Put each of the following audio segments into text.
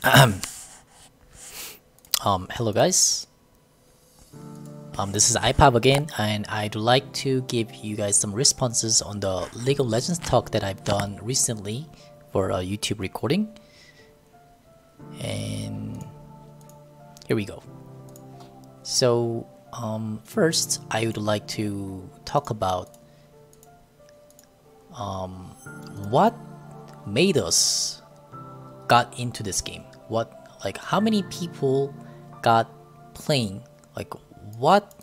Hello guys. This is iPav again, and I'd like to give you guys some responses on the League of Legends talk that I've done recently for a YouTube recording. And here we go. So, first, I would like to talk about what made us got into this game. How many people got playing? Like, what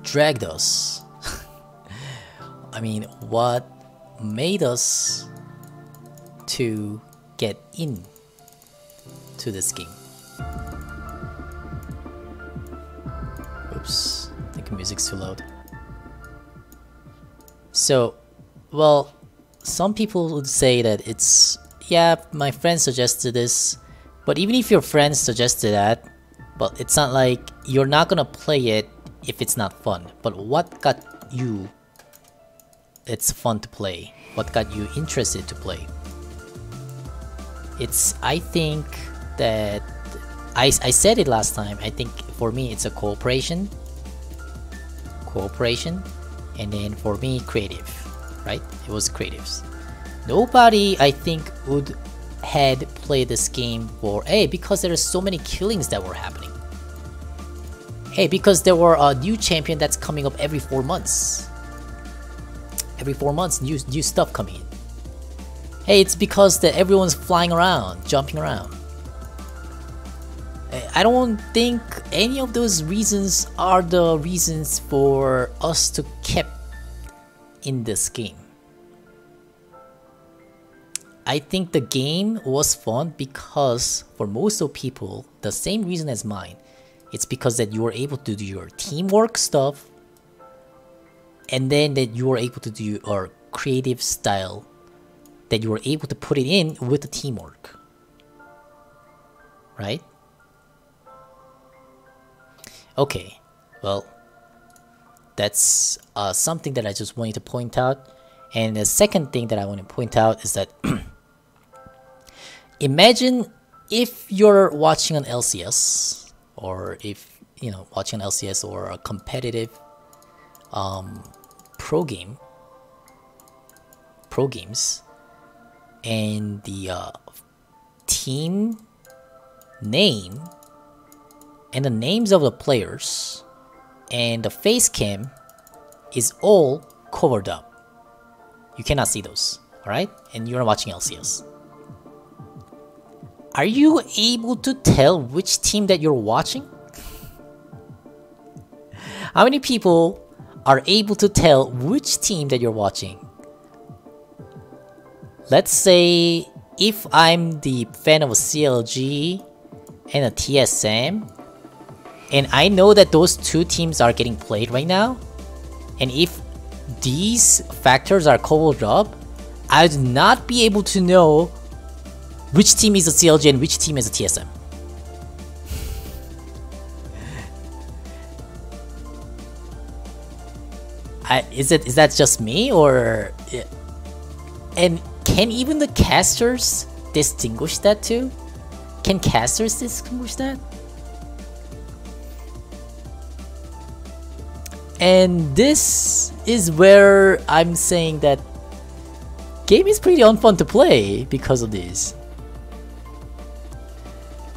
dragged us? I mean, what made us to get in to this game? Oops, I think the music's too loud. So, well, some people would say that it's, yeah, my friend suggested this, but even if your friend suggested that, but it's not like you're not gonna play it if it's not fun. But what got you it's fun to play? What got you interested to play? I think that I said it last time. I think for me it's a cooperation, and then for me creative, right? It was creatives. Nobody, I think, would had played this game for because there are so many killings that were happening. Because there were a new champion that's coming up every 4 months. Every 4 months, new stuff coming in. It's because that everyone's flying around, jumping around. I don't think any of those reasons are the reasons for us to keep in this game. I think the game was fun because for most of people, the same reason as mine, it's because that you were able to do your teamwork stuff, and then that you were able to do your creative style, that you were able to put it in with the teamwork, right? Okay, well, that's something that I just wanted to point out. And the second thing that I want to point out is that imagine if you're watching an LCS, or if watching an LCS or a competitive pro games, and the team name and the names of the players and the face cam is all covered up. You cannot see those, alright? And you're watching LCS. Are you able to tell which team that you're watching? How many people are able to tell which team that you're watching? Let's say if I'm the fan of a CLG and a TSM, and I know that those two teams are getting played right now, and if these factors are covered up, I would not be able to know which team is a CLG and which team is a TSM. Is that just me, or and can even the casters distinguish that too? Can casters distinguish that? And this is where I'm saying that game is pretty unfun to play because of this.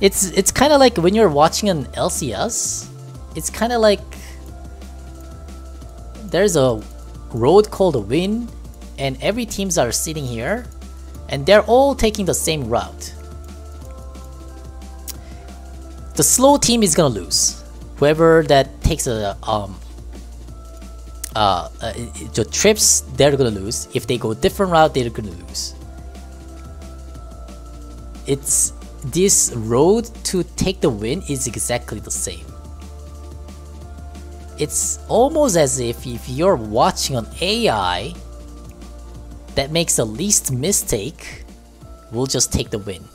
It's kind of like when you're watching an LCS, it's kind of like there's a road called a win, and every teams are sitting here, and they're all taking the same route. The slow team is gonna lose. Whoever that takes the trips, they're gonna lose. If they go different route, they're gonna lose. It's this road to take the win is exactly the same. It's almost as if you're watching an AI that makes the least mistake will just take the win.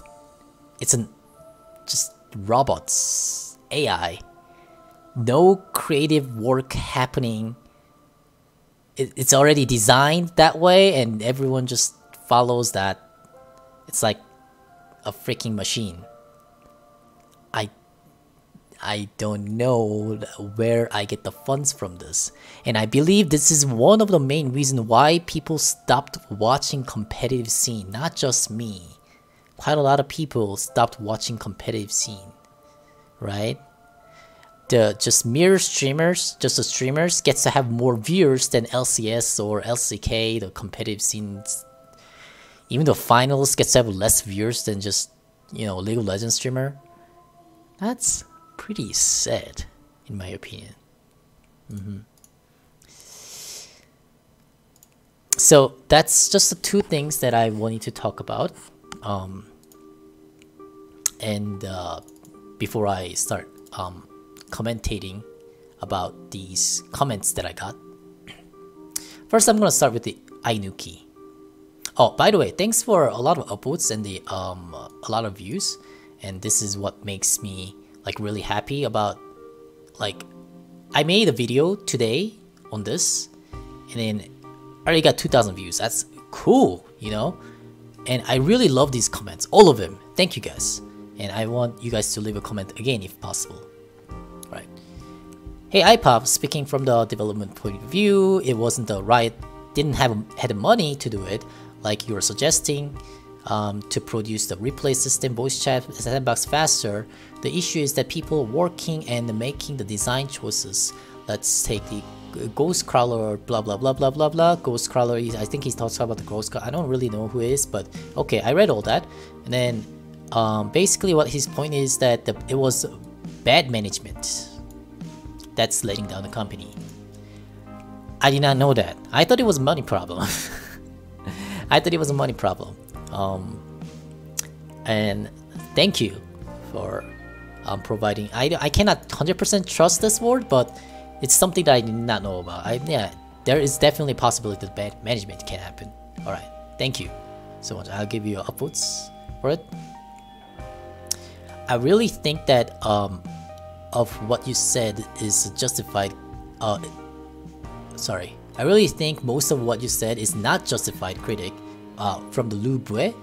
It's just robots, AI. No creative work happening. It's already designed that way, and everyone just follows that. It's like a freaking machine. I don't know where I get the funds from this. And I believe this is one of the main reasons why people stopped watching competitive scene. Not just me. Quite a lot of people stopped watching competitive scene. Right? The just mere streamers, just the streamers gets to have more viewers than LCS or LCK, the competitive scenes. Even the finals gets to have less viewers than just, you know, League of Legends streamer. That's pretty sad, in my opinion. So that's just the two things that I wanted to talk about. Before I start commentating about these comments that I got. First, I'm gonna start with the Ainuki. Oh, by the way, thanks for a lot of upvotes and the a lot of views, and this is what makes me like really happy about, like, I made a video today on this, and then I already got 2,000 views. That's cool, you know, and I really love these comments, all of them. Thank you guys, and I want you guys to leave a comment again if possible. Right. Hey iPav's, speaking from the development point of view, it wasn't the right, didn't have had the money to do it, like you were suggesting, to produce the replay system, voice chat, sandbox faster. The issue is that people working and making the design choices. Let's take the Ghost Crawler, blah blah blah blah blah blah. Ghost Crawler, I think he's talking about the Ghost Crawler. I don't really know who it is, but okay, I read all that. And then basically what his point is that it was bad management that's letting down the company. I did not know that. I thought it was a money problem. I thought it was a money problem. And thank you for providing. I cannot 100% trust this word, but it's something that I did not know about. Yeah, there is definitely a possibility that bad management can happen. Alright, thank you so much. I'll give you upvotes for it. I really think that of what you said is justified. Sorry, I really think most of what you said is not justified critic from the Lu Bue.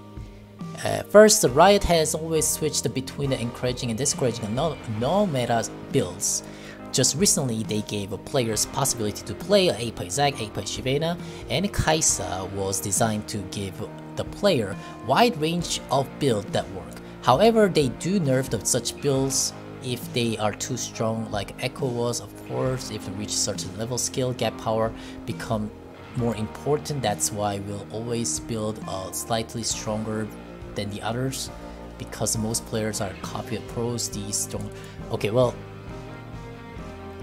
First, the Riot has always switched between the encouraging and discouraging no-meta builds. Just recently, they gave players possibility to play iPav's Zac, iPav's Shyvana, and Kai'Sa was designed to give the player wide range of builds that work. However, they do nerf such builds if they are too strong, like Echo was, of course. If they reach a certain level, skill gap power become more important. That's why we'll always build slightly stronger than the others, because most players are copy of pros. These strong. Okay, well,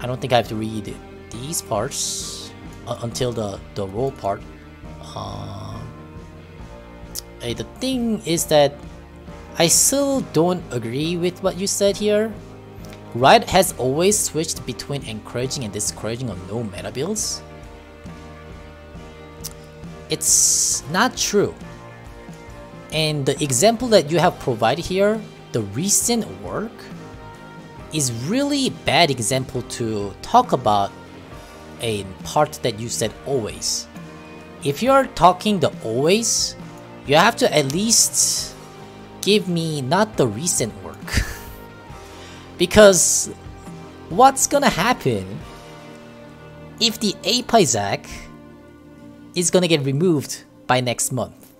I don't think I have to read these parts until the role part. The thing is that I still don't agree with what you said here. Riot has always switched between encouraging and discouraging on no meta builds. It's not true. And the example that you have provided here, the recent work, is really bad example to talk about a part that you said always. If you're talking the always, you have to at least give me not the recent work. Because what's gonna happen if the iPav's Zac is gonna get removed by next month,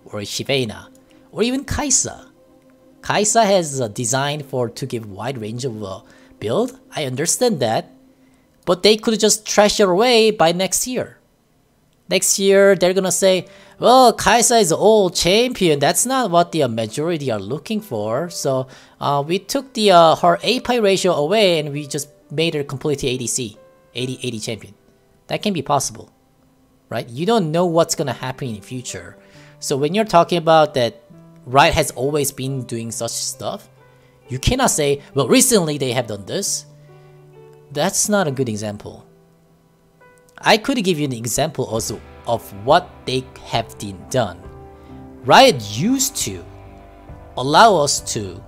or Shyvana, or even Kai'Sa? Kai'Sa has a design to give wide range of build. I understand that, but they could just trash it away by next year. Next year they're gonna say, well, Kai'Sa is an old champion. That's not what the majority are looking for. So we took the her iPav ratio away and we just made her completely ADC, 80 champion. That can be possible, right? You don't know what's gonna happen in the future. So when you're talking about that Riot has always been doing such stuff, you cannot say, well, recently they have done this. That's not a good example. I could give you an example also of what they have done. Riot used to allow us to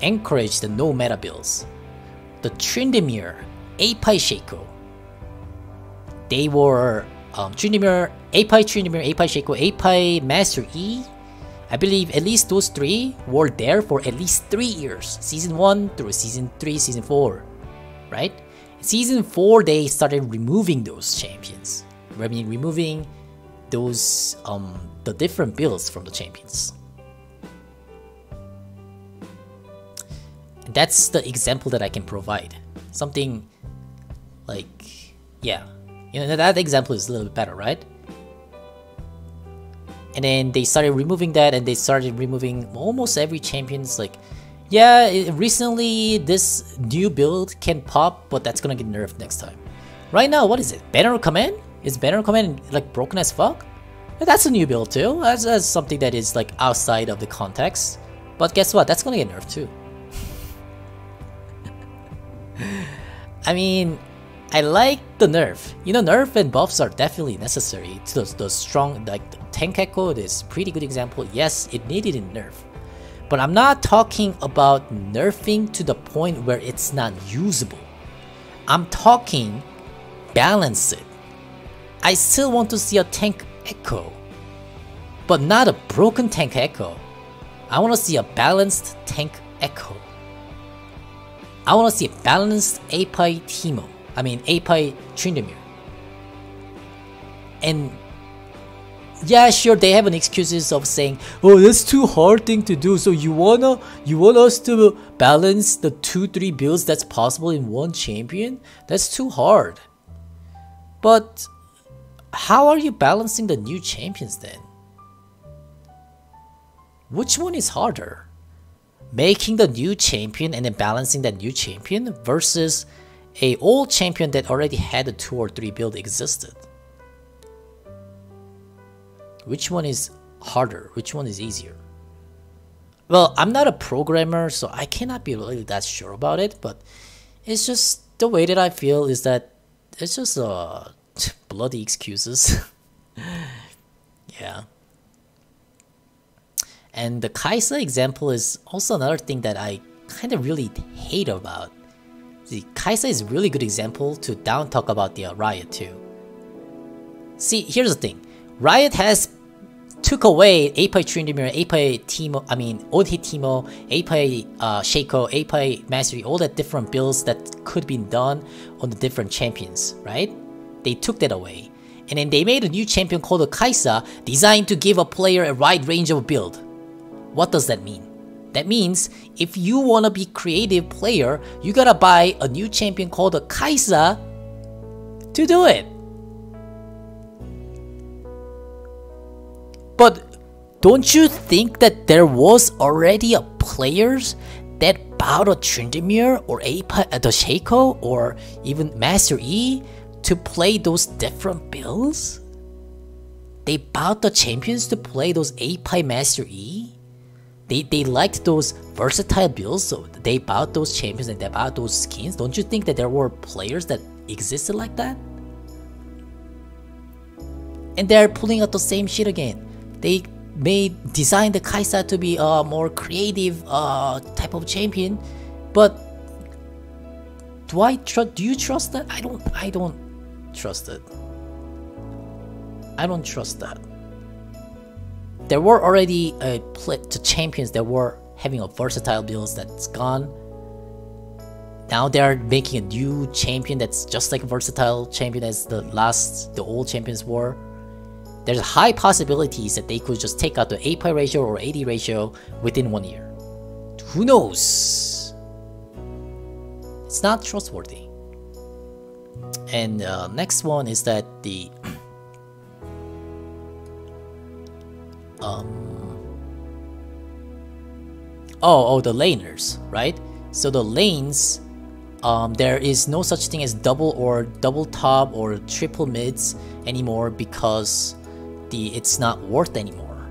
encourage the no meta builds. The Tryndamere, iPav Shaco. They were Tryndamere, iPav Tryndamere, iPav Shaco, iPav Master E. I believe at least those 3 were there for at least 3 years. Season 1 through Season 3, Season 4, right? Season 4, they started removing those champions. I mean, removing those, the different builds from the champions. And that's the example that I can provide. Something like, yeah, you know, that example is a little bit better, right? And then they started removing that, and they started removing almost every champion's like, yeah, recently this new build can pop, but that's gonna get nerfed next time. Right now, what is it? Banner Command? Is Banner Command like broken as fuck? That's a new build too. That's something that is like outside of the context. But guess what? That's gonna get nerfed too. I mean, I like the nerf. You know, nerf and buffs are definitely necessary to those strong, like the Tank Echo is pretty good example. Yes, it needed a nerf. But I'm not talking about nerfing to the point where it's not usable. I'm talking balance it. I still want to see a Tank Echo, but not a broken Tank Echo. I want to see a balanced Tank Echo. I want to see a balanced Apai Teemo. I mean Apai Tryndamere. And yeah, sure, they have an excuses of saying, oh, that's too hard thing to do. So you want us to balance the 2-3 builds that's possible in one champion? That's too hard. But how are you balancing the new champions then? Which one is harder? Making the new champion and then balancing that new champion versus a old champion that already had a 2 or 3 build existed? Which one is harder? Which one is easier? Well, I'm not a programmer, so I cannot be really that sure about it, but it's just the way that I feel is that it's just bloody excuses. Yeah. And the Kaisa example is also another thing that I kind of really hate about. See, Kaisa is a really good example to down talk about the Riot too. See, here's the thing. Riot has took away Apai Tryndamere, Apai Teemo, I mean Old-Hit Teemo, Apai Shaco, Apai Mastery, all that different builds that could be done on the different champions, right? They took that away. And then they made a new champion called a Kaisa, designed to give a player a wide range of build. What does that mean? That means if you wanna be creative player, you gotta buy a new champion called a Kaisa to do it. But don't you think that there was already a players that bought a Tryndamere or the Shaco or even Master E to play those different builds? They bought the champions to play those Apai Master E? They liked those versatile builds, so they bought those champions and they bought those skins. Don't you think that there were players that existed like that? And they're pulling out the same shit again. They designed the Kaisa to be a more creative type of champion, but do you trust that? I don't trust it. I don't trust that. There were already the champions that were having a versatile builds that's gone. Now they're making a new champion that's just like a versatile champion as the old champions were. There's high possibilities that they could just take out the Apai ratio or AD ratio within 1 year. Who knows? It's not trustworthy. And next one is that the the laners, right? So the lanes, there is no such thing as double top or triple mids anymore because it's not worth anymore.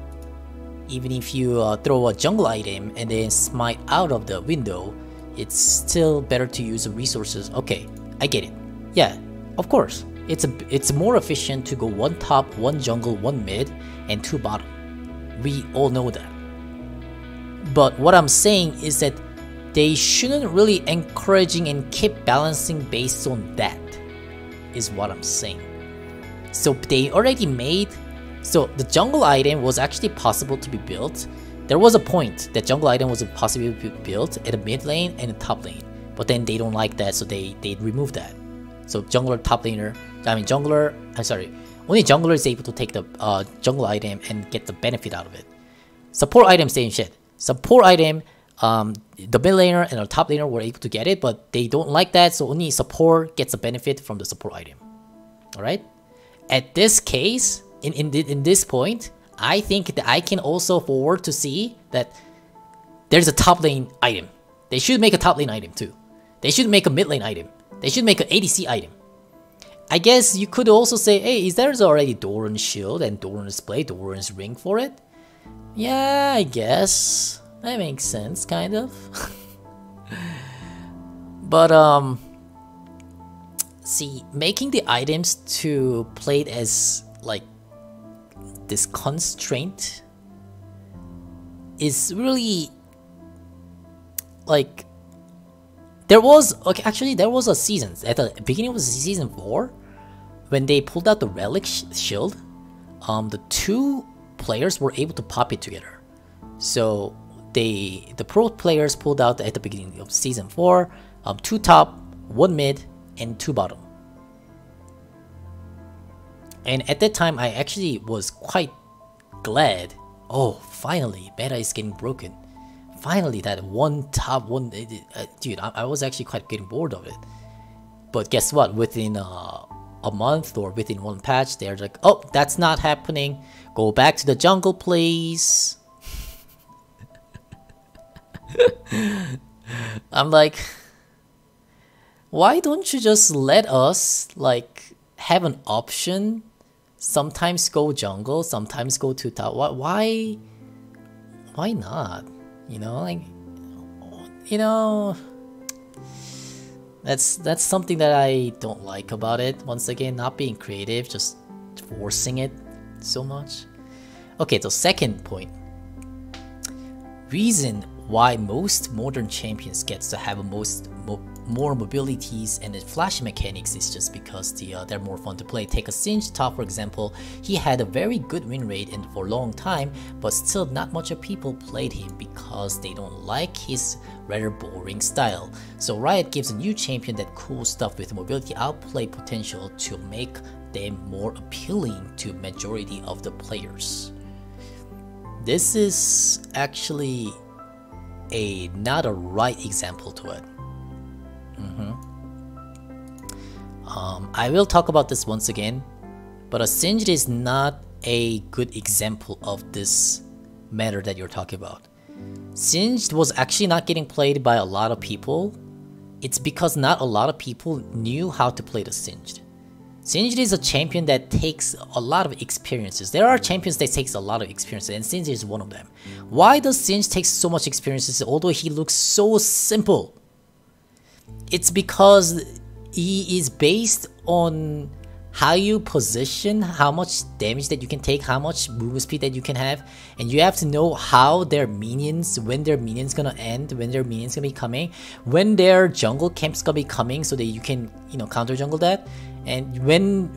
Even if you throw a jungle item and then smite out of the window, it's still better to use the resources. Okay, I get it. Yeah, of course. It's more efficient to go 1 top, 1 jungle, 1 mid, and 2 bottom. We all know that. But what I'm saying is that they shouldn't really encouraging and keep balancing based on that, is what I'm saying. So they already made So the jungle item was actually possible to be built. There was a point that jungle item was possible to be built at a mid lane and a top lane. But then they don't like that, so they removed that. So jungler, top laner, only jungler is able to take the jungle item and get the benefit out of it. Support item, same shit. Support item, the mid laner and the top laner were able to get it, but they don't like that, so only support gets a benefit from the support item. Alright? At this case, in this point, I think that I can also forward to see that there's a top lane item. They should make a top lane item too. They should make a mid lane item. They should make an ADC item. I guess you could also say, hey, is there already Doran's shield and Doran's blade, Doran's ring for it? Yeah, I guess. That makes sense, kind of. But, see, making the items to play it as, like, this constraint is really, like, there was a season, at the beginning of season 4, when they pulled out the relic shield, the two players were able to pop it together. So the pro players pulled out at the beginning of season 4, 2 top, 1 mid, and 2 bottom. And at that time, I actually was quite glad. Oh, finally, meta is getting broken. Finally, that one top one, dude, I was actually quite getting bored of it. But guess what? Within a month or within one patch, they're like, oh, that's not happening. Go back to the jungle, please. I'm like, why don't you just let us, like, have an option? Sometimes go jungle, sometimes go to top. Why not? You know, like, you know, that's something that I don't like about it. Once again, not being creative, just forcing it so much. Okay, so second point. Reason why most modern champions gets to have more mobilities and the flash mechanics is just because they're more fun to play. Take a Singed top, for example. He had a very good win rate and for a long time, but still not much of people played him because they don't like his rather boring style. So Riot gives a new champion that cool stuff with mobility outplay potential to make them more appealing to majority of the players. This is actually not a right example to it. I will talk about this once again, but a Singed is not a good example of this matter that you're talking about. Singed was actually not getting played by a lot of people. It's because not a lot of people knew how to play the Singed. Singed is a champion that takes a lot of experiences. There are champions that takes a lot of experiences, and Singed is one of them. Why does Singed take so much experiences although he looks so simple? It's because he is based on how you position, how much damage that you can take, how much movement speed that you can have, and you have to know how their minions, when their minions gonna end, when their minions gonna be coming, when their jungle camp's gonna be coming so that you can, you know, counter jungle that, and when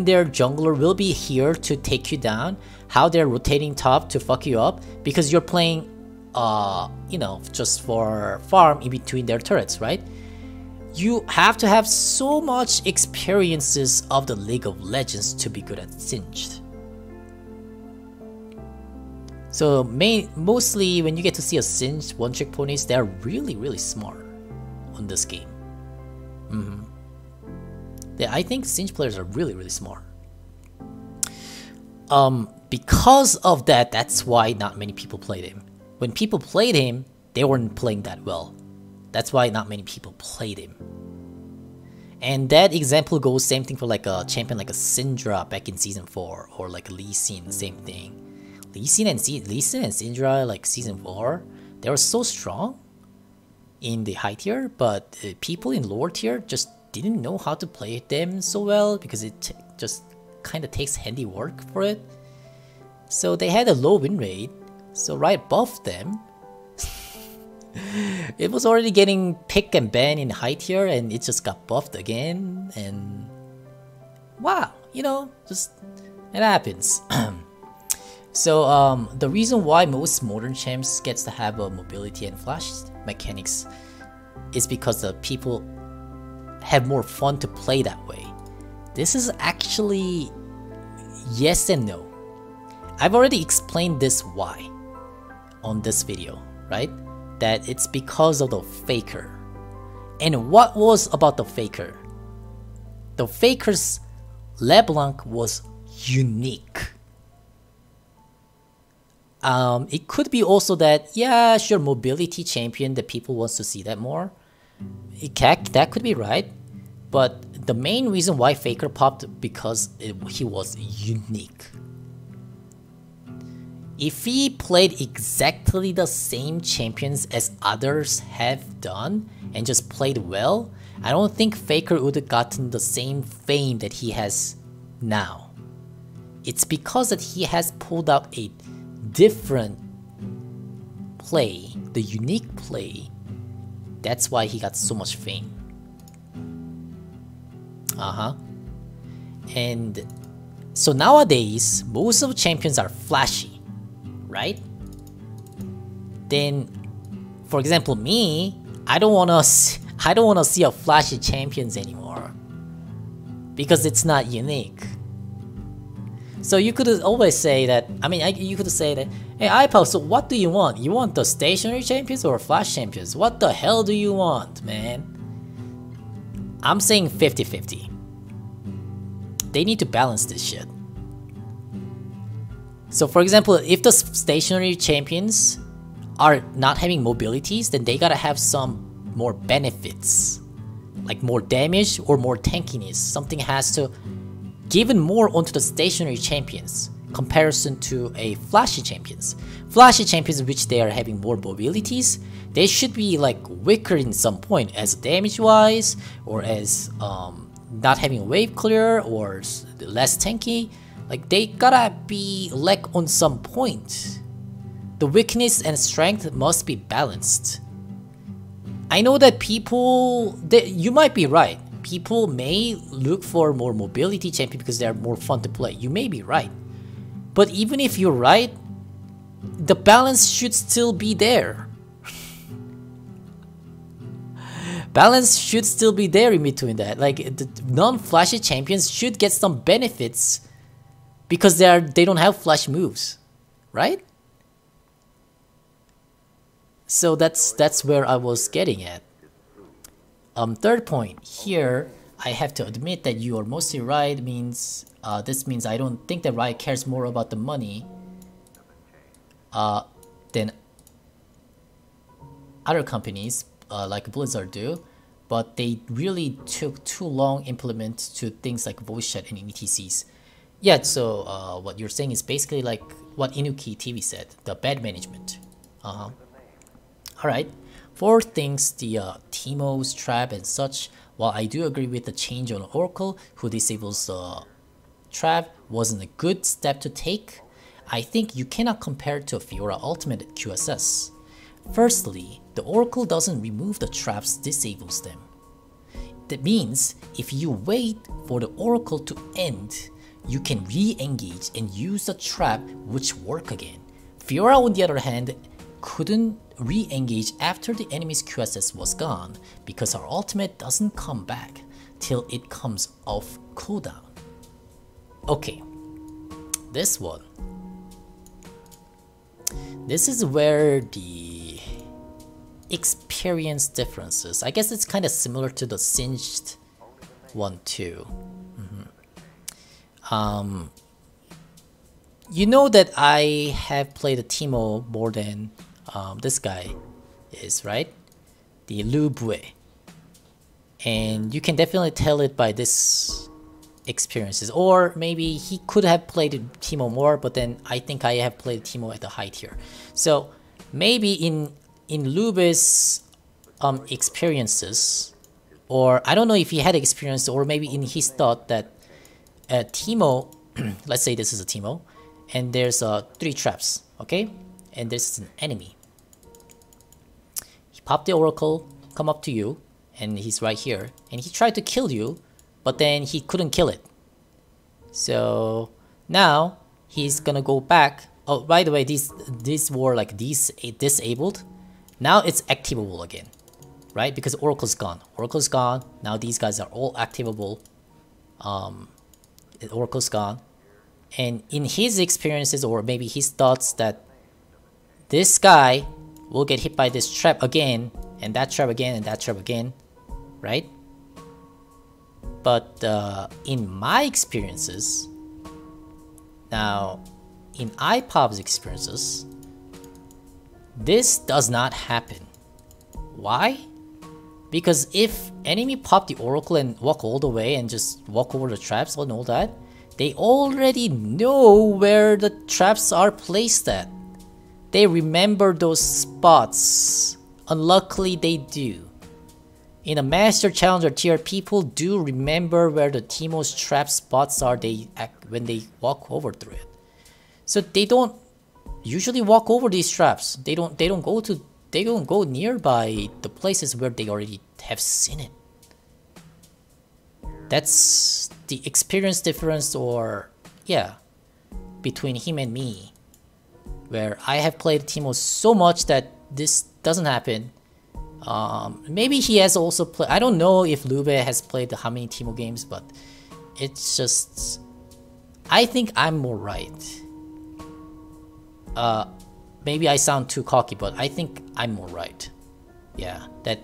their jungler will be here to take you down, how they're rotating top to fuck you up because you're playing you know, just for farm in between their turrets, right? You have to have so much experiences of the League of Legends to be good at Singed. So mostly when you get to see a Singed one-trick ponies, they're really smart on this game. I think Singed players are really smart. Because of that, that's why not many people played him. When people played him, they weren't playing that well. That's why not many people played him. And that example goes same thing for like a champion like a Syndra back in season 4, or like Lee Sin, same thing. Lee Sin and Syndra like season 4, they were so strong in the high tier, but people in lower tier just didn't know how to play them so well because it just kind of takes handiwork for it. So they had a low win rate, so Riot buffed them. It was already getting pick and ban in high tier and it just got buffed again, and wow, you know, just It happens. So the reason why most modern champs gets to have a mobility and flash mechanics is because the people have more fun to play that way. This is actually yes and no. I've already explained this why on this video, right? That it's because of the faker. And what was about the faker? The faker's LeBlanc was unique. It could be also that, yeah, sure, mobility champion, that people wants to see that more. That could be right. But the main reason why Faker popped because he was unique. If he played exactly the same champions as others have done and just played well, I don't think Faker would have gotten the same fame that he has now. It's because that he has pulled out a different play, the unique play. That's why he got so much fame. And so nowadays, most of champions are flashy, right? Then, for example, me, I don't wanna see a flashy champions anymore because it's not unique. So you could always say that, you could say that, hey iPav's, so what do you want? You want the stationary champions or flash champions? What the hell do you want, man? I'm saying 50-50. They need to balance this shit. So for example, if the stationary champions are not having mobilities, then they gotta have some more benefits. Like more damage or more tankiness. Something has to given more onto the stationary champions comparison to a flashy champions. Flashy champions, which they are having more mobilities, they should be like weaker in some point as damage wise, or as not having wave clear or less tanky. Like they gotta be lack on some point. The weakness and strength must be balanced. I know that you might be right. People may look for more mobility champion because they are more fun to play. You may be right. But even if you're right, the balance should still be there. Balance should still be there in between that. Like the non-flashy champions should get some benefits because they don't have flash moves, right? So that's where I was getting at. Third point here, I have to admit that you are mostly right. This means I don't think that Riot cares more about the money than other companies like Blizzard do, but they really took too long implement to things like voice chat and ETCs. Yeah, so what you're saying is basically like what Inuki TV said, the bad management. Alright. For things, the Teemo's trap and such, while I do agree with the change on Oracle, who disables the trap, wasn't a good step to take, I think you cannot compare it to a Fiora Ultimate QSS. Firstly, the Oracle doesn't remove the traps, disables them. That means, if you wait for the Oracle to end, you can re-engage and use the trap which work again. Fiora on the other hand, couldn't re-engage after the enemy's QSS was gone because our ultimate doesn't come back till it comes off cooldown. Okay, this one. This is where the experience differences. I guess it's kind of similar to the Singed one too. You know that I have played a Teemo more than this guy is, right? The Lu Bue. And you can definitely tell it by this experiences. Or maybe he could have played Teemo more, but then I think I have played Teemo at the high tier. So maybe in Lu Bue's experiences, or I don't know if he had experience, or maybe in his thought that Teemo, let's say this is a Teemo, and there's 3 traps, okay? And this is an enemy. He popped the Oracle, come up to you, and he's right here. And he tried to kill you, but then he couldn't kill it. So Now he's gonna go back. Oh, by the way, these were like disabled. Now it's activable again, right? Because Oracle's gone. Oracle's gone. Now these guys are all activable. Oracle's gone. And in his experiences, or maybe his thoughts, that this guy will get hit by this trap again, and that trap again, and that trap again, right? But in my experiences, now in iPav's experiences, this does not happen. Why? Because if enemy pop the Oracle and walk all the way and just walk over the traps and all that, they already know where the traps are placed at. They remember those spots. Unluckily, they do. In a Master Challenger tier, people do remember where the Teemo's trap spots are when they walk over through it. So they don't usually walk over these traps. They don't go nearby the places where they already have seen it. That's the experience difference, or yeah, between him and me, where I have played Teemo so much that this doesn't happen. Maybe he has also played. I don't know if Lube has played how many Teemo games, but it's just, I think I'm more right. Maybe I sound too cocky, but I think I'm more right. Yeah, that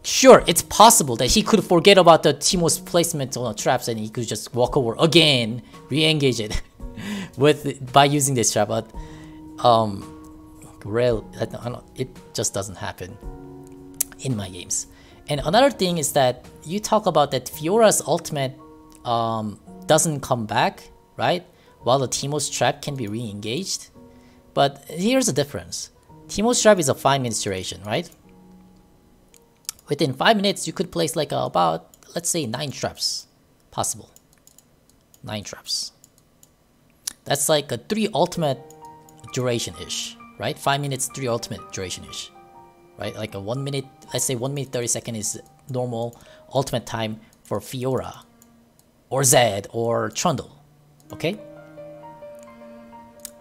sure, it's possible that he could forget about the Teemo's placement on the traps and he could just walk over again, re-engage it by using this trap, but it just doesn't happen in my games. And another thing is that you talk about that Fiora's ultimate doesn't come back, right? While the Teemo's trap can be re-engaged. But here's the difference. Teemo's trap is a 5 minutes duration, right? Within 5 minutes, you could place like about, let's say, 9 traps possible. 9 traps. That's like a 3 ultimate duration-ish, right? 5 minutes, 3 ultimate duration-ish, right? Like a 1 minute, let's say 1 minute 30 seconds is normal ultimate time for Fiora, or Zed, or Trundle, okay?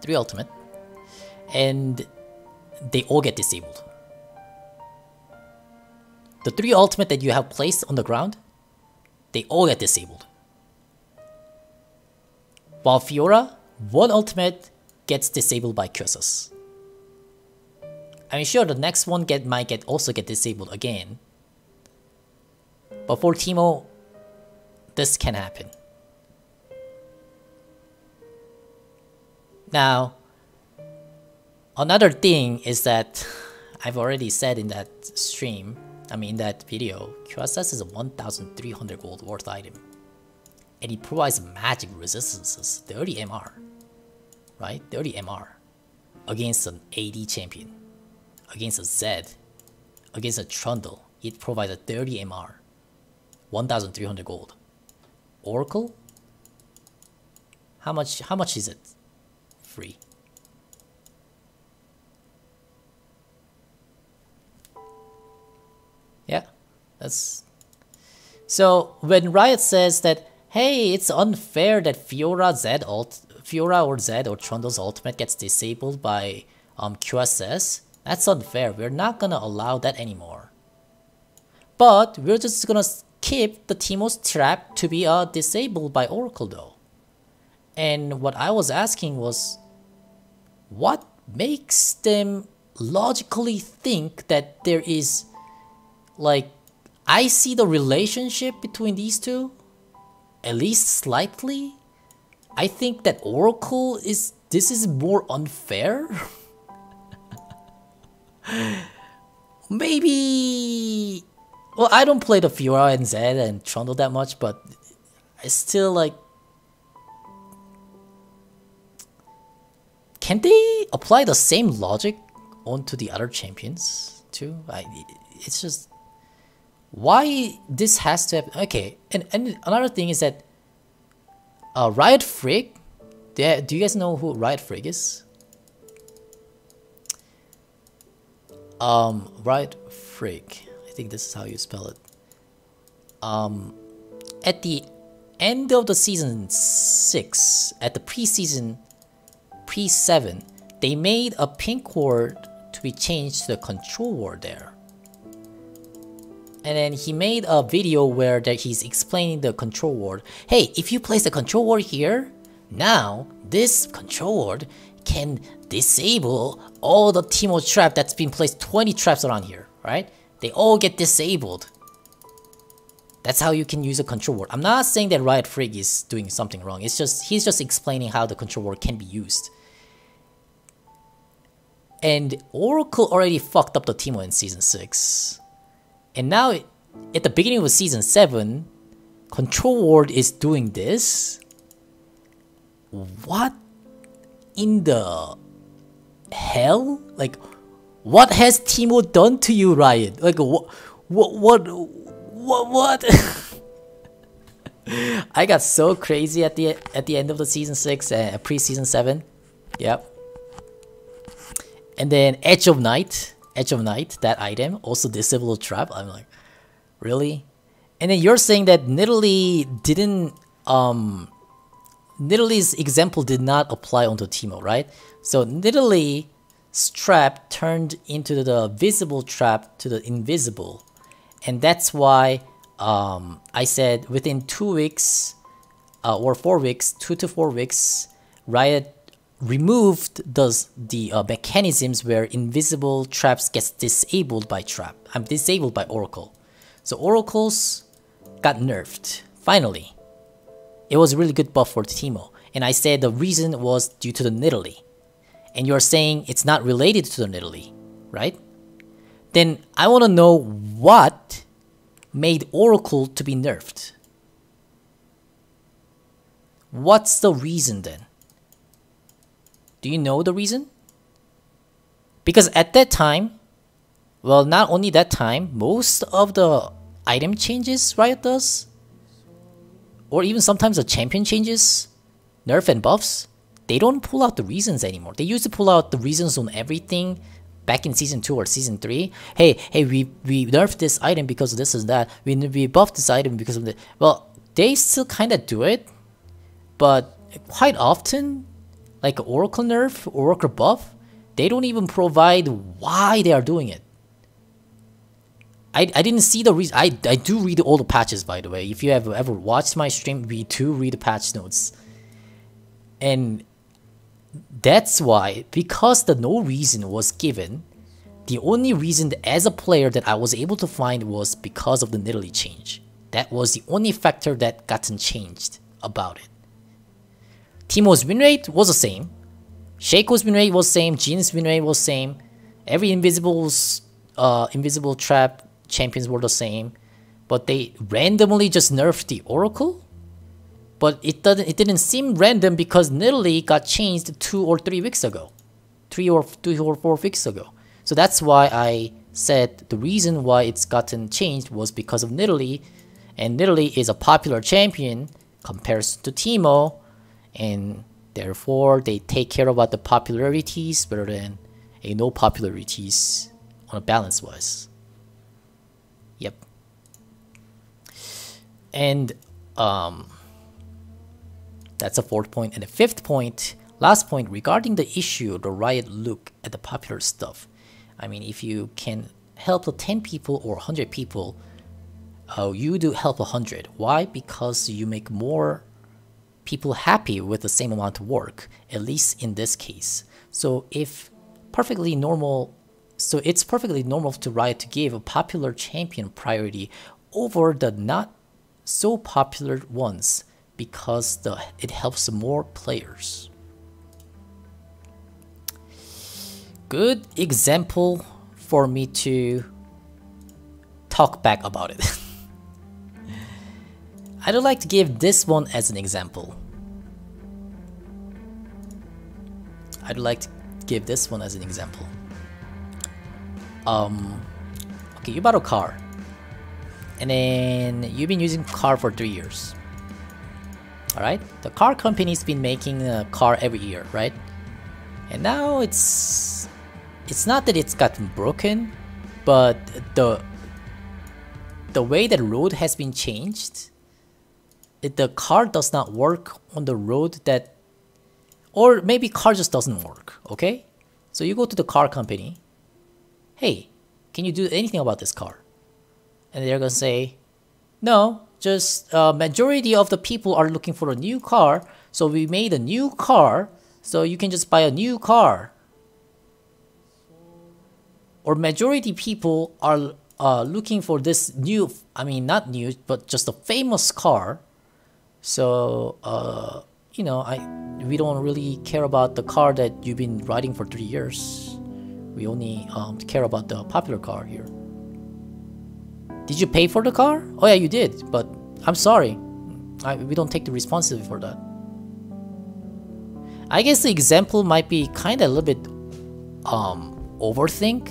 3 ultimate, and they all get disabled. The 3 ultimate that you have placed on the ground, they all get disabled. While Fiora, 1 ultimate gets disabled by QSS. I mean, sure, the next one might also get disabled again. But for Teemo, this can happen. Now, another thing is that I've already said in that stream, in that video, QSS is a 1300 gold worth item. And it provides magic resistances, 30 MR. Right? 30 MR. Against an AD champion. Against a Zed. Against a Trundle. It provides a 30 MR. 1300 gold. Oracle? How much is it? Free. Yeah, that's... So when Riot says that, hey, it's unfair that Fiora or Zed or Trundle's ultimate gets disabled by QSS, that's unfair. We're not gonna allow that anymore. But we're just gonna keep the Teemo's trap to be disabled by Oracle though. And what I was asking was, what makes them logically think that there is, like, I see the relationship between these two, at least slightly. I think that Oracle this is more unfair. Maybe, well, I don't play the Fiora and Zed and Trundle that much, but I still like, can they apply the same logic onto the other champions too? It's just, why this has to happen? Okay, and another thing is that Riot Frig, do you guys know who Riot Frig is? Riot Frig, I think this is how you spell it. At the end of the season 6, at the preseason, pre-7, they made a pink word to be changed to the control word there. And then he made a video where that he's explaining the control word. Hey, if you place the control word here, now this control word can disable all the Teemo trap that's been placed, 20 traps around here, right? They all get disabled. That's how you can use a control word. I'm not saying that Riot Frig is doing something wrong. It's just he's just explaining how the control word can be used. And Oracle already fucked up the Teemo in season 6. And now at the beginning of season 7, control word is doing this. What in the hell? Like, what has Teemo done to you, Riot? Like, what? I got so crazy at the end of the season 6 and pre-season 7. Yep. And then Edge of Night, that item also disable trap. I'm like, really? And then you're saying that Nidalee didn't Nidalee's example did not apply onto Teemo, right? So Nidalee's trap turned into the visible trap to the invisible. And that's why I said within 2 weeks or 4 weeks, 2 to 4 weeks, Riot removed the mechanisms where invisible traps gets disabled by disabled by Oracle. So Oracles got nerfed, finally. It was a really good buff for Teemo. And I said the reason was due to the Nidalee. And you're saying it's not related to the Nidalee, right? Then I want to know what made Oracle to be nerfed. What's the reason then? Do you know the reason? Because at that time, well, not only that time, most of the item changes Riot does, or even sometimes the champion changes, nerf and buffs, they don't pull out the reasons anymore. They used to pull out the reasons on everything back in season 2 or season 3. Hey, we nerfed this item because of this and that. We buffed this item because of that. Well, they still kind of do it, but quite often, like Oracle nerf or Oracle buff, they don't even provide why they are doing it. I didn't see the reason. I do read all the patches, by the way. If you have ever watched my stream, we do read the patch notes. And that's why, because the no reason was given, the only reason as a player that I was able to find was because of the Nidalee change. That was the only factor that gotten changed about it. Teemo's win rate was the same. Shaco's win rate was the same. Jin's win rate was the same. Every invisible trap champions were the same. But they randomly just nerfed the Oracle. But it didn't seem random because Nidalee got changed 2 or 3 weeks ago. 3 or 4 weeks ago. So that's why I said the reason why it's gotten changed was because of Nidalee. And Nidalee is a popular champion compared to Teemo. And therefore, they take care about the popularities rather than no popularities on a balance wise. Yep. And that's a 4th point. And the 5th point, last point, regarding the issue, the Riot look at the popular stuff. I mean, if you can help the 10 people or 100 people, you do help 100. Why? Because you make more people happy with the same amount of work, at least in this case. So it's perfectly normal to Riot to give a popular champion priority over the not so popular ones because it helps more players. Good example for me to talk back about it. I'd like to give this one as an example. Okay, you bought a car. And then you've been using car for 3 years. Alright? The car company's been making a car every year, right? And now it's not that it's gotten broken, but the way that road has been changed, the car does not work on the road that, or maybe car just doesn't work, okay? So you go to the car company, hey, can you do anything about this car? And they're gonna say, no, just majority of the people are looking for a new car, so we made a new car, so you can just buy a new car. Or majority people are looking for this new, I mean not new, but just a famous car. So you know, we don't really care about the car that you've been riding for 3 years. We only care about the popular car here. Did you pay for the car? Oh yeah, you did, but I'm sorry. We don't take the responsibility for that. I guess the example might be kind of a little bit overthink,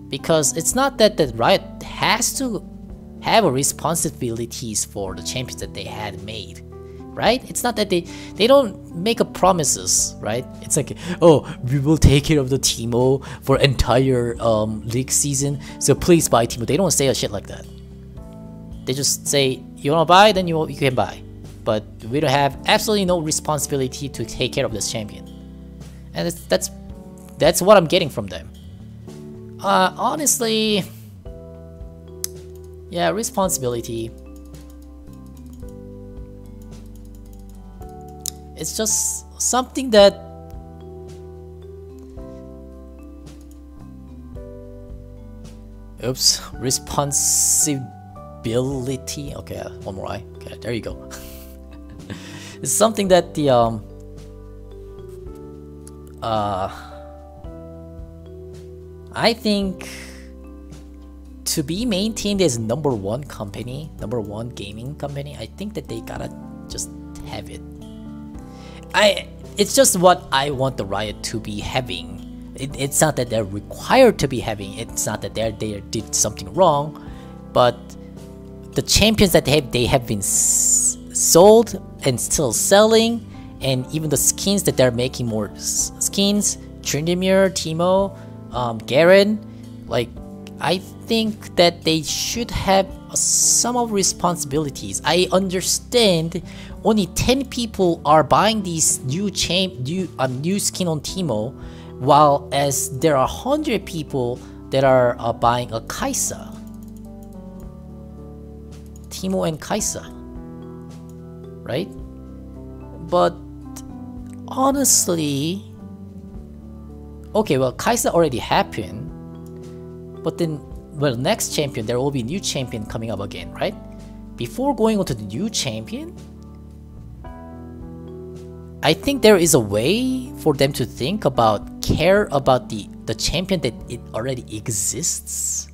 because it's not that the Riot has to have a responsibilities for the champions that they had made, right? It's not that they don't make a promises, right? It's like, oh, we will take care of the Teemo for entire league season, so please buy Teemo. They don't say a shit like that. They just say, you wanna buy, then you can buy, but we don't have absolutely no responsibility to take care of this champion. And that's what I'm getting from them. Honestly, yeah, responsibility. It's just something that responsibility. Okay, one more eye. Okay, there you go. It's something that the I think to be maintained as #1 company, #1 gaming company, I think that they gotta just have it. It's just what I want the Riot to be having. It's not that they're required to be having. It's not that they did something wrong, but the champions that they have been sold and still selling, and even the skins that they're making more skins, Tryndamere, Teemo, Garen, like, I think that they should have some of responsibilities. I understand only 10 people are buying these new skin on Teemo, while as there are 100 people that are buying a Kai'Sa. Teemo and Kai'Sa, right? But honestly, okay, well, Kai'Sa already happened, but then, well, next champion, there will be new champion coming up again, right? Before going on to the new champion, I think there is a way for them to think about, care about the champion that it already exists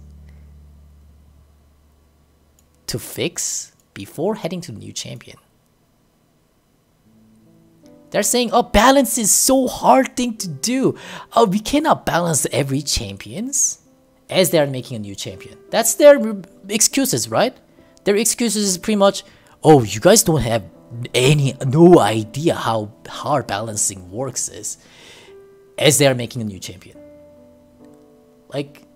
to fix before heading to the new champion. They're saying, oh, balance is so hard thing to do. Oh, we cannot balance every champions as they are making a new champion. That's their excuses, right? Their excuses is pretty much, oh, you guys don't have no idea how hard balancing works is, as they are making a new champion. Like,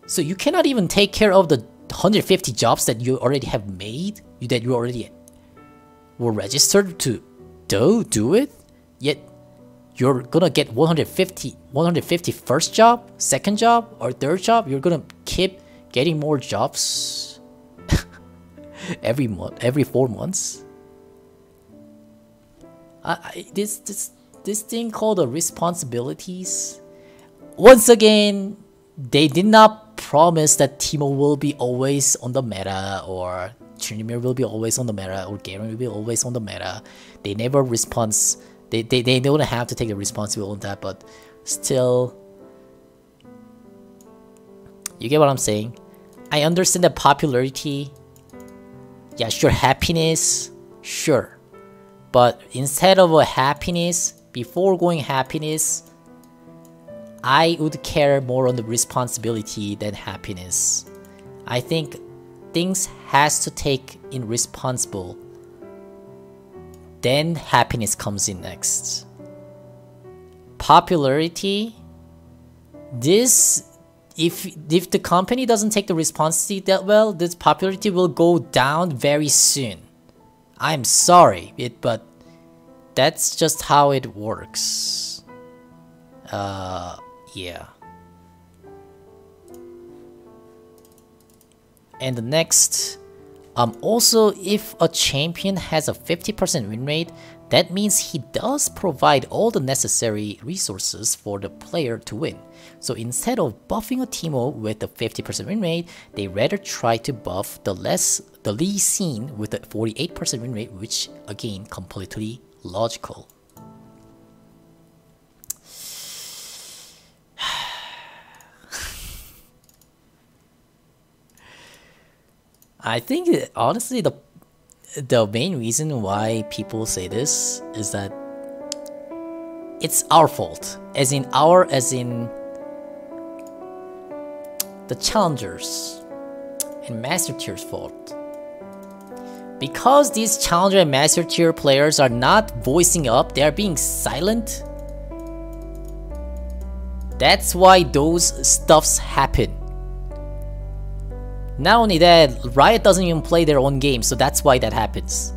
so you cannot even take care of the 150 jobs that you already have made, that you already were registered to do it, yet you're gonna get 150 first job, second job, or third job. You're gonna keep getting more jobs every month, every 4 months. This thing called the responsibilities. Once again, they did not promise that Teemo will be always on the meta, or Tryndamere will be always on the meta, or Garen will be always on the meta. They never respond. They don't have to take the responsibility on that, but still, you get what I'm saying? I understand that popularity, yeah, sure, happiness, sure. But instead of a happiness, before going happiness, I would care more on the responsibility than happiness. I think things has to take in responsible, then happiness comes in next. Popularity, this, if the company doesn't take the responsibility that well, this popularity will go down very soon. I'm sorry, but that's just how it works. Yeah. And the next, also if a champion has a 50% win rate, that means he does provide all the necessary resources for the player to win. So instead of buffing a Teemo with a 50% win rate, they rather try to buff the Lee Sin with a 48% win rate, which again, completely logical. I think honestly the main reason why people say this is that it's our fault, as in the challengers and master tier's fault. Because these challenger and master tier players are not voicing up, they are being silent. That's why those stuffs happen. Not only that, Riot doesn't even play their own game, so that's why that happens.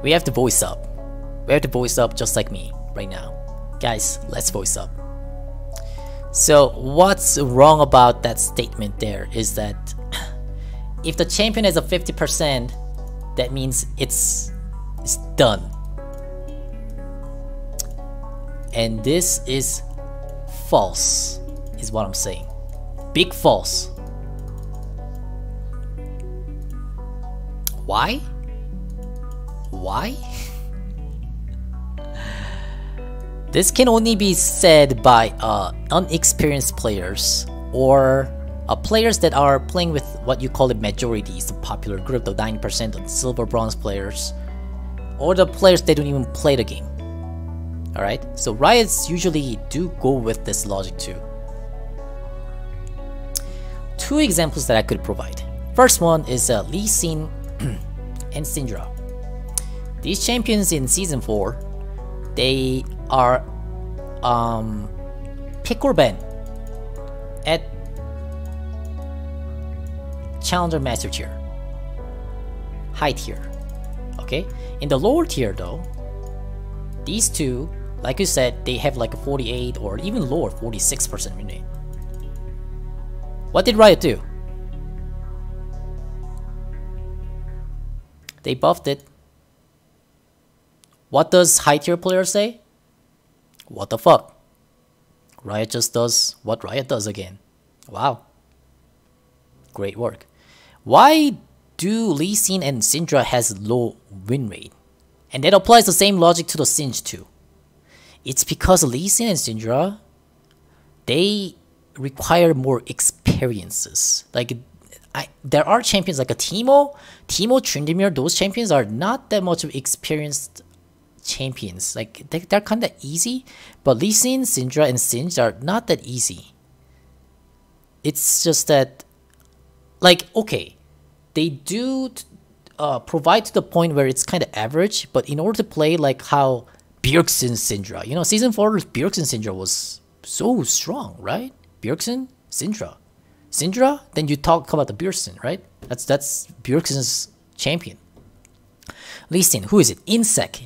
We have to voice up. We have to voice up just like me right now. Guys, let's voice up. So what's wrong about that statement there is that if the champion has a 50%, that means it's done. And this is false, is what I'm saying. Big false. Why? Why? This can only be said by unexperienced players or players that are playing with what you call it majorities, the popular group, the 90% of the silver bronze players, or the players that don't even play the game. Alright, so Riots usually do go with this logic too. Two examples that I could provide. First one is Lee Sin and Syndra. These champions in Season 4, they are pick or ban at Challenger Master tier, high tier. Okay, in the lower tier though, these two, like you said, they have like a 48 or even lower 46% win rate. What did Riot do? They buffed it. What does high tier players say? What the fuck? Riot just does what Riot does again. Wow. Great work. Why do Lee Sin and Syndra has low win rate? And that applies the same logic to the Singed too. It's because Lee Sin and Syndra, they require more experiences. Like there are champions like a Teemo, Tryndamere, those champions are not that much of experienced champions. Like they're kind of easy, but Lee Sin, Syndra, and Singed are not that easy. It's just that, like, okay, they do provide to the point where it's kind of average, but in order to play like how Bjergsen Syndra, you know, Season 4's Bjergsen Syndra was so strong, right? Bjergsen, Syndra, then you talk about the Bjergsen, right? That's Bjergsen's champion. Lee Sin, who is it? Insect.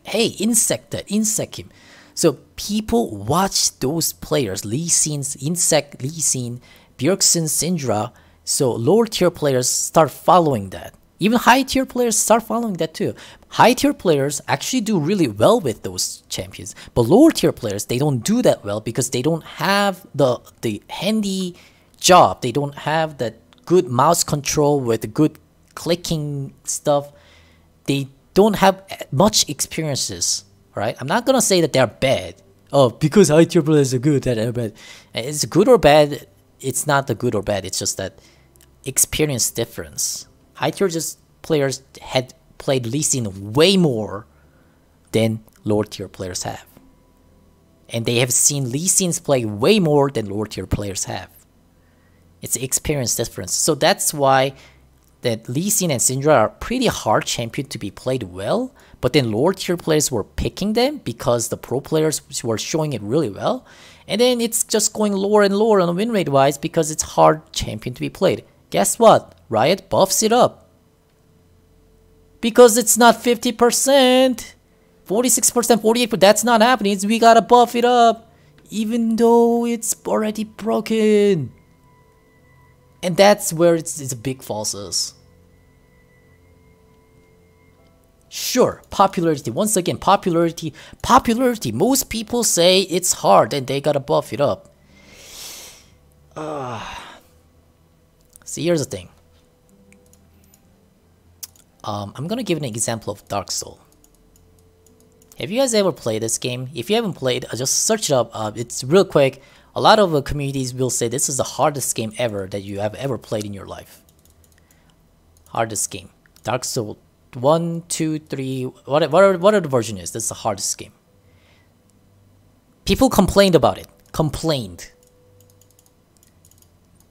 Hey, Insect him. So people watch those players, Lee Sin, Insect, Lee Sin, Bjergsen, Syndra. So lower tier players start following that. Even high tier players start following that too. High tier players actually do really well with those champions, but lower tier players, they don't do that well because they don't have the handy job. They don't have that good mouse control with good clicking stuff. They don't have much experiences. Right? I'm not gonna say that they're bad. Oh, because high tier players are good, that they're bad. It's good or bad. It's not the good or bad. It's just that experience difference. High tier players had played Lee Sin way more than lower tier players have. And they have seen Lee Sin's play way more than lower tier players have. It's experience difference. So that's why that Lee Sin and Syndra are pretty hard champion to be played well, but then lower tier players were picking them because the pro players were showing it really well. And then it's just going lower and lower on win rate wise because it's hard champion to be played. Guess what? Riot buffs it up. Because it's not 50%. 46%, 48%. That's not happening. We gotta buff it up. Even though it's already broken. And that's where it's a big false. Sure, popularity. Once again, popularity. Most people say it's hard and they gotta buff it up. See, here's the thing. I'm gonna give an example of Dark Soul. Have you guys ever played this game? If you haven't played, just search it up. It's real quick. A lot of communities will say this is the hardest game ever that you have ever played in your life. Hardest game. Dark Soul 1, 2, 3. Whatever the version is, this is the hardest game. People complained about it.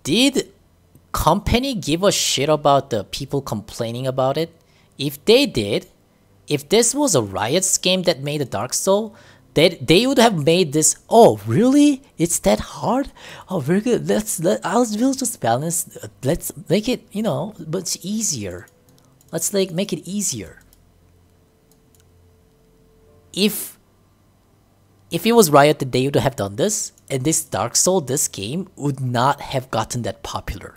Did company give a shit about the people complaining about it? If they did, if this was a Riot's game that made a Dark Soul, they would have made this. Oh, really? It's that hard? Oh, very good. We'll just balance. Let's make it, much easier. Let's make it easier. If it was Riot, they would have done this, and this Dark Soul, this game, would not have gotten that popular.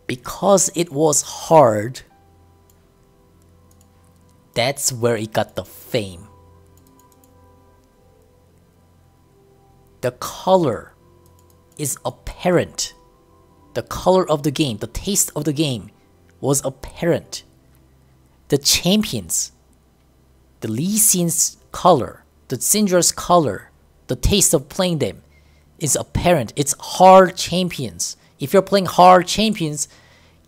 Because it was hard, that's where it got the fame. The color is apparent. The color of the game, the taste of the game was apparent. The champions, the Lee Sin's color, the Syndra's color, the taste of playing them is apparent. It's hard champions. If you're playing hard champions,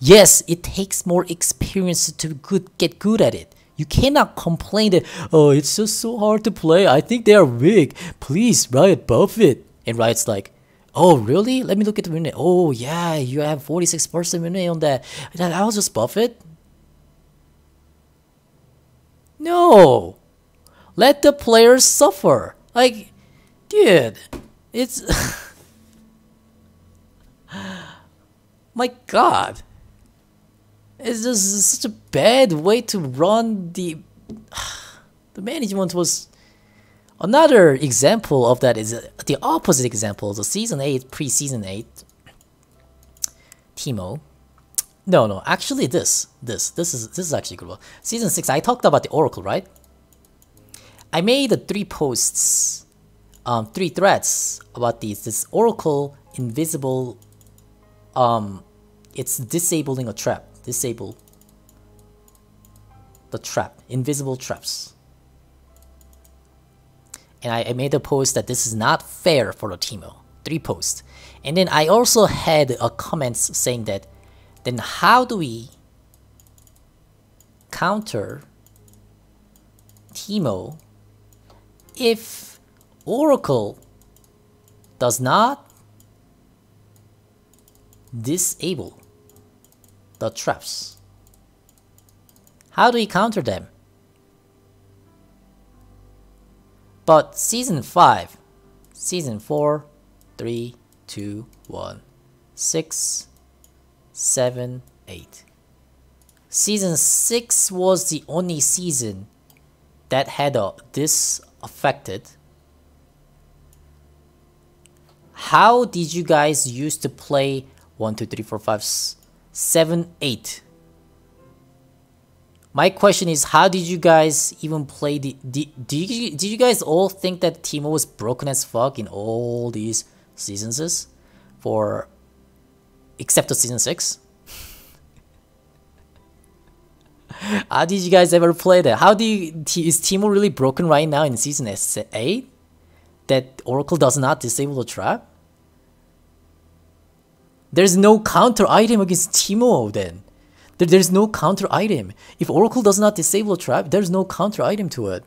yes, it takes more experience to get good at it. You cannot complain that, oh, it's just so hard to play. I think they are weak. Please, Riot, buff it. And Riot's like, oh, really? Let me look at the win rate. Oh, yeah, you have 46% win rate on that. I'll just buff it. No. Let the players suffer. Like, dude, it's... My God. It's just such a bad way to run the management was... Another example of that is the opposite example. The Season 8, pre-Season 8. Teemo. No, actually this is actually good. Season 6, I talked about the Oracle, right? I made 3 posts, 3 threads about this Oracle invisible, it's disabling a trap. Disable the trap, invisible traps. And I made a post that this is not fair for the Teemo. 3 posts. And then I also had a comments saying that, then how do we counter Teemo if Oracle does not disable the traps? How do we counter them? But Season 5, Season 4, 3, 2, 1, 6, 7, 8. Season 6 was the only season that had this affected. How did you guys used to play 1, 2, 3, 4, 5, 7, 8? My question is, how did you guys even play did you guys all think that Teemo was broken as fuck in all these seasons? Except the Season 6? How did you guys ever play that? Is Teemo really broken right now in Season 8? That Oracle does not disable the trap? There's no counter item against Teemo then. There's no counter item. If Oracle does not disable a trap, there's no counter item to it.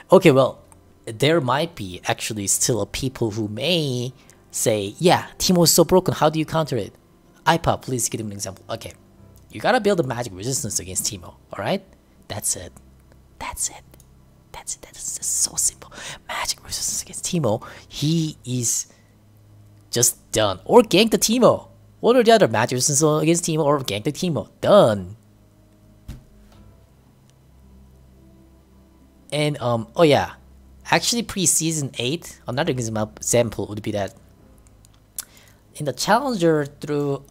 Okay, well, there might be actually still people who may say, yeah, Teemo is so broken, how do you counter it? iPav, please give him an example. Okay, you gotta build a magic resistance against Teemo, alright? That's it. That's it. That's just so simple. Magic versus against Teemo. He is just done. Or gank the Teemo. One or the other. Magic versus against Teemo or gank the Teemo. Done. And oh yeah, actually pre-season 8, another example would be that in the Challenger through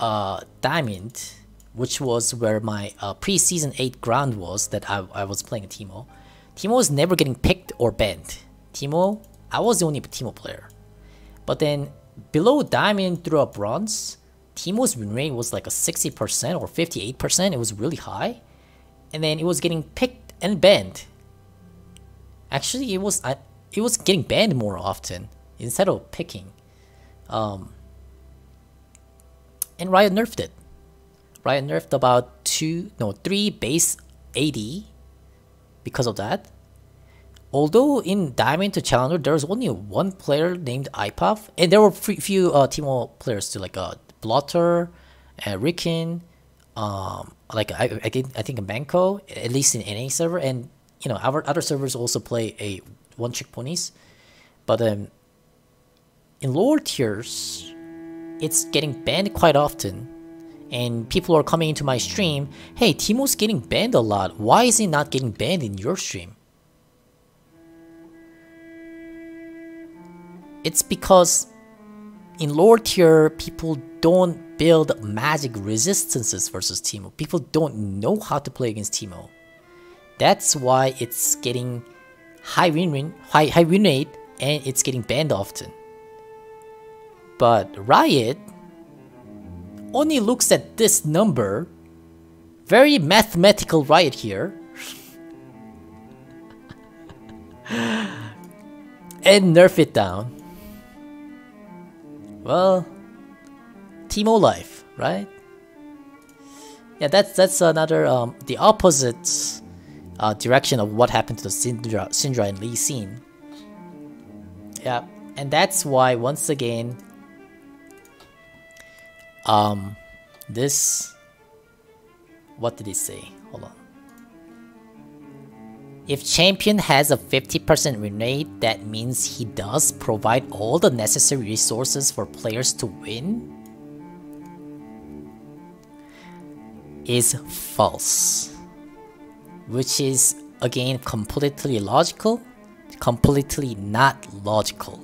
Diamond, which was where my pre-season 8 ground was that I was playing Teemo. Teemo was never getting picked or banned. Teemo, I was the only Teemo player. But then below Diamond through a Bronze, Teemo's win rate was like a 60% or 58%. It was really high. And then it was getting picked and banned. Actually, it was getting banned more often instead of picking. And Riot nerfed it. Riot nerfed about 3 base AD because of that. Although in Diamond to Challenger, there was only one player named iPav, and there were few Teemo players too, like Blotter, Rikin, like I think a Manko, at least in NA server, and you know our other servers also play a one-trick ponies. But in lower tiers, it's getting banned quite often, and people are coming into my stream, hey, Teemo's getting banned a lot, why is he not getting banned in your stream? It's because in lower tier, people don't build magic resistances versus Teemo. People don't know how to play against Teemo. That's why it's getting high win rate, and it's getting banned often. But Riot only looks at this number, very mathematical Riot here, and nerf it down. Well, Teemo life, right? Yeah, that's another the opposite direction of what happened to the Syndra and Lee Sin. Yeah, and that's why once again, this, what did he say? Hold on. If champion has a 50% win rate, that means he does provide all the necessary resources for players to win? Is false. Which is, again, completely illogical, completely not logical.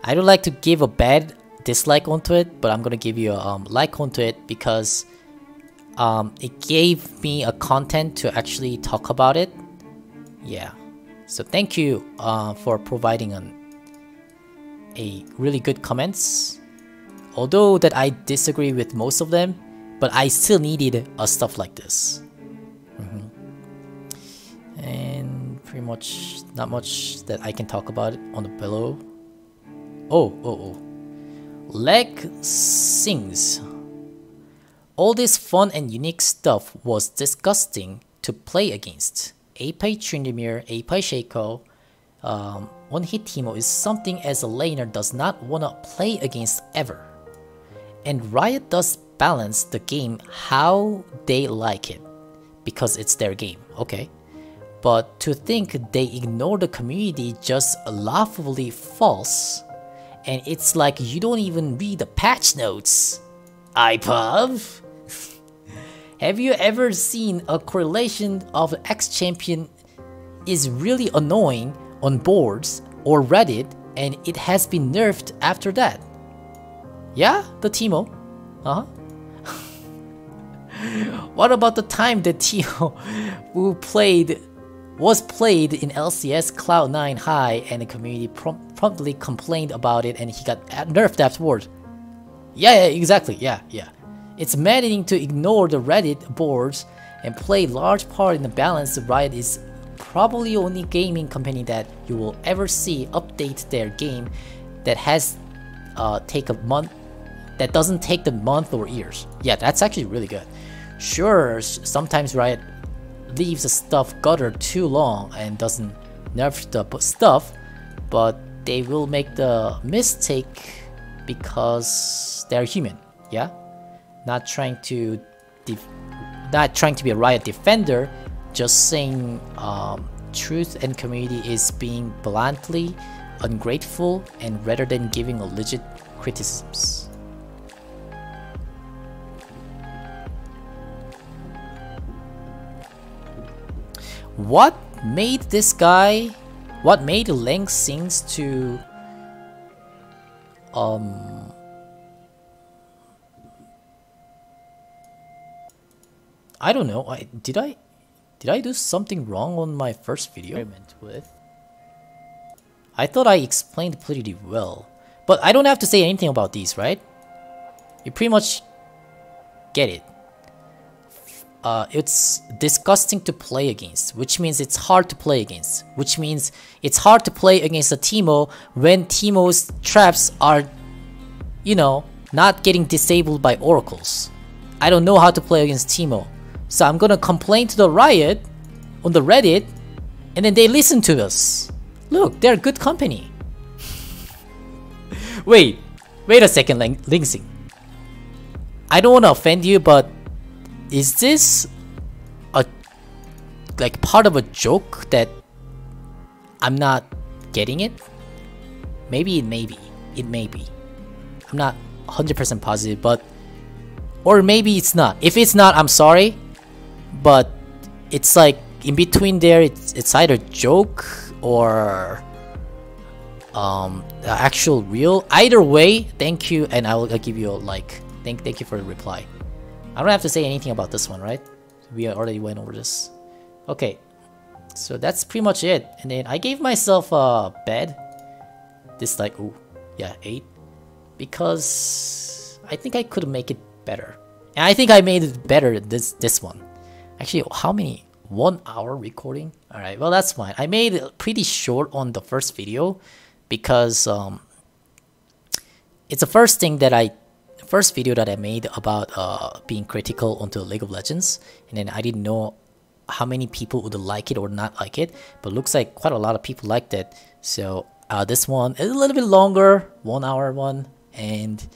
I don't like to give a bad dislike onto it, but I'm gonna give you a like onto it because it gave me a content to actually talk about it. Yeah, so thank you for providing a really good comments. Although that I disagree with most of them, but I still needed stuff like this. And pretty much not much that I can talk about on the below. Leg sings. All this fun and unique stuff was disgusting to play against. iPav Tryndamere, iPav Shaco, one hit Teemo is something as a laner does not wanna play against ever. And Riot does balance the game how they like it, because it's their game, okay? But to think they ignore the community just laughably false. And it's like you don't even read the patch notes, iPav. Have you ever seen a correlation of X champion is really annoying on boards or Reddit and it has been nerfed after that? Yeah, the Teemo. What about the time that Teemo was played in LCS Cloud9 High and the community promptly complained about it and he got nerfed afterward? Yeah, exactly, yeah. It's maddening to ignore the Reddit boards and play large part in the balance. Riot is probably the only gaming company that you will ever see update their game that has take a month, that doesn't take the month or years. Yeah, that's actually really good. Sure, sometimes Riot leaves the stuff gutter too long and doesn't nerf the stuff, but they will make the mistake because they're human. Yeah, not trying to be a Riot defender, just saying truth and community is being bluntly ungrateful and rather than giving a legit criticisms. What made this guy, what made Leng Sings to I don't know. Did I do something wrong on my first video? I thought I explained pretty well, but I don't have to say anything about these, right? You pretty much get it. It's disgusting to play against, which means it's hard to play against, which means it's hard to play against a Teemo when Teemo's traps are, you know, not getting disabled by oracles. I don't know how to play against Teemo, so I'm gonna complain to the Riot on the Reddit, and then they listen to us. Look, they're good company. wait a second, Lingsing. I don't want to offend you, but is this a like part of a joke that I'm not getting it? Maybe it may be. It may be. I'm not 100% positive, but or maybe it's not. If it's not, I'm sorry, but it's like in between there. It's either joke or actual real. Either way, thank you, and I'll give you a like. Thank you for the reply. I don't have to say anything about this one, right? We already went over this. Okay, so that's pretty much it. And then I gave myself a bed. This like, ooh, yeah, 8. Because I think I could make it better. And I think I made it better this one. Actually, how many? 1 hour recording? Alright, well that's fine. I made it pretty short on the first video because it's the first video that I made about being critical onto League of Legends, and then I didn't know how many people would like it or not like it, but looks like quite a lot of people liked it. So this one is a little bit longer, 1 hour one, and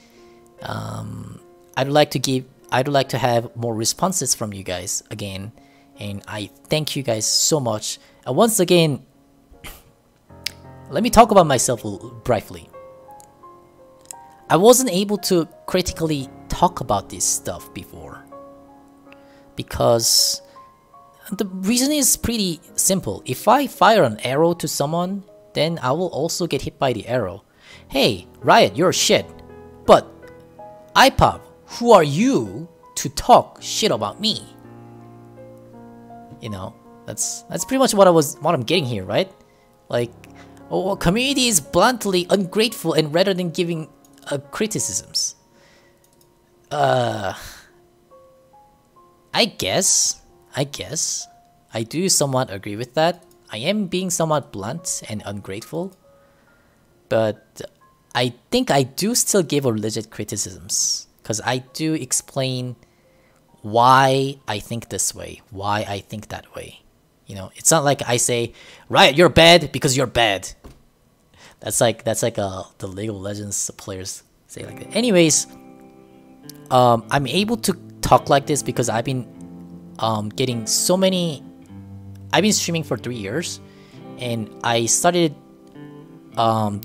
I'd like to have more responses from you guys again, and I thank you guys so much. Once again, let me talk about myself briefly. I wasn't able to critically talk about this stuff before because the reason is pretty simple. If I fire an arrow to someone, then I will also get hit by the arrow. Hey, Riot, you're shit. But iPav, who are you to talk shit about me? You know, that's pretty much what I'm getting here, right? Like, oh, community is bluntly ungrateful and rather than giving criticisms. I guess I do somewhat agree with that. I am being somewhat blunt and ungrateful, but I think I do still give a legit criticisms because I do explain why I think this way, why I think that way. You know, it's not like I say, Riot, you're bad because you're bad. That's like the League of Legends players say like that. Anyways, I'm able to talk like this because I've been getting so many. I've been streaming for 3 years, and I started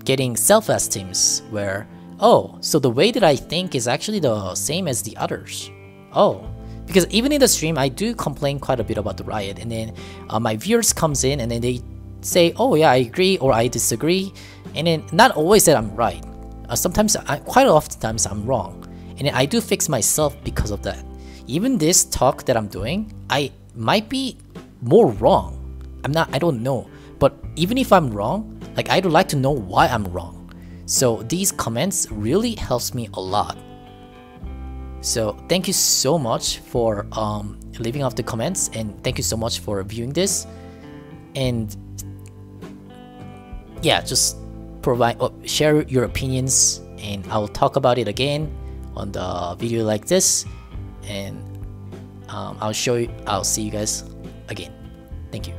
getting self-esteems where, oh, so the way that I think is actually the same as the others. Oh, because even in the stream I do complain quite a bit about the Riot, and then my viewers comes in and then they say, oh yeah, I agree or I disagree, and then not always that I'm right. Sometimes, quite often times I'm wrong, and then I do fix myself because of that. Even this talk that I'm doing, I might be more wrong. I don't know. But even if I'm wrong, like I'd like to know why I'm wrong. So these comments really helps me a lot. So thank you so much for leaving off the comments, and thank you so much for viewing this. And yeah, just share your opinions, and I will talk about it again on the video like this, and I'll see you guys again. Thank you.